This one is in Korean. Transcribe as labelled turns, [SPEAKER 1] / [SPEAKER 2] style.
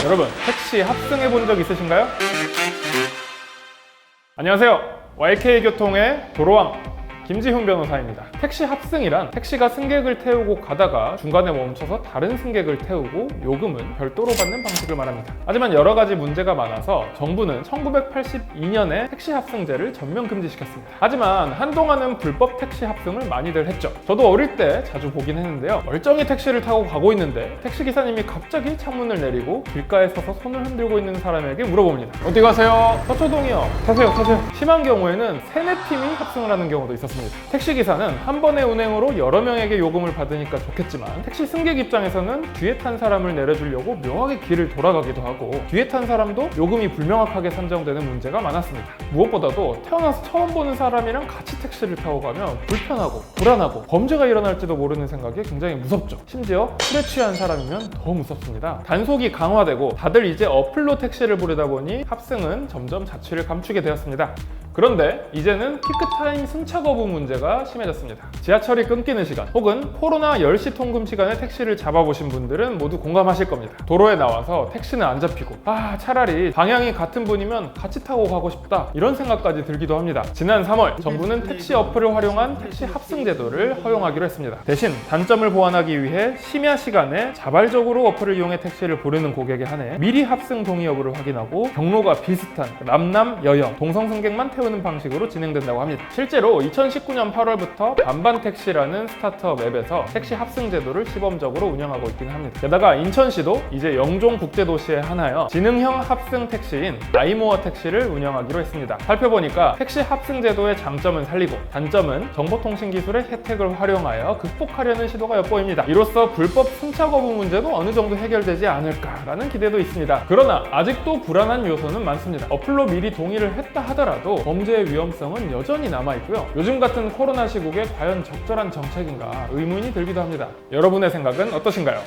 [SPEAKER 1] 여러분, 택시 합승해 본 적 있으신가요? 안녕하세요. YK교통의 도로왕 김지훈 변호사입니다. 택시 합승이란 택시가 승객을 태우고 가다가 중간에 멈춰서 다른 승객을 태우고 요금은 별도로 받는 방식을 말합니다. 하지만 여러 가지 문제가 많아서 정부는 1982년에 택시 합승제를 전면 금지시켰습니다. 하지만 한동안은 불법 택시 합승을 많이들 했죠. 저도 어릴 때 자주 보긴 했는데요. 멀쩡히 택시를 타고 가고 있는데 택시기사님이 갑자기 창문을 내리고 길가에 서서 손을 흔들고 있는 사람에게 물어봅니다. 어디 가세요? 서초동이요. 타세요. 심한 경우에는 3-4팀이 합승을 하는 경우도 있었습니다. 택시기사는 한 번의 운행으로 여러 명에게 요금을 받으니까 좋겠지만 택시 승객 입장에서는 뒤에 탄 사람을 내려주려고 묘하게 길을 돌아가기도 하고 뒤에 탄 사람도 요금이 불명확하게 산정되는 문제가 많았습니다. 무엇보다도 태어나서 처음 보는 사람이랑 같이 택시를 타고 가면 불편하고 불안하고 범죄가 일어날지도 모르는 생각이 굉장히 무섭죠. 심지어 술에 취한 사람이면 더 무섭습니다. 단속이 강화되고 다들 이제 어플로 택시를 부르다 보니 합승은 점점 자취를 감추게 되었습니다. 그런데 이제는 피크타임 승차 거부 문제가 심해졌습니다. 지하철이 끊기는 시간 혹은 코로나 10시 통금 시간에 택시를 잡아보신 분들은 모두 공감하실 겁니다. 도로에 나와서 택시는 안 잡히고 차라리 방향이 같은 분이면 같이 타고 가고 싶다 이런 생각까지 들기도 합니다. 지난 3월 정부는 택시 어플을 활용한 택시 합승 제도를 허용하기로 했습니다. 대신 단점을 보완하기 위해 심야 시간에 자발적으로 어플을 이용해 택시를 부르는 고객에 한해 미리 합승 동의 여부를 확인하고 경로가 비슷한 남남 여여 동성 승객만 태우는 방식으로 진행된다고 합니다. 실제로 2019년 8월부터 반반택시라는 스타트업 앱에서 택시 합승 제도를 시범적으로 운영하고 있긴 합니다. 게다가 인천시도 이제 영종 국제도시에 한하여 지능형 합승 택시인 아이모어 택시를 운영하기로 했습니다. 살펴보니까 택시 합승 제도의 장점은 살리고 단점은 정보통신기술의 혜택을 활용하여 극복하려는 시도가 엿보입니다. 이로써 불법 승차 거부 문제도 어느 정도 해결되지 않을까라는 기대도 있습니다. 그러나 아직도 불안한 요소는 많습니다. 어플로 미리 동의를 했다 하더라도 범죄의 위험성은 여전히 남아있고요. 요즘 같은 코로나 시국에 과연 적절한 정책인가 의문이 들기도 합니다. 여러분의 생각은 어떠신가요?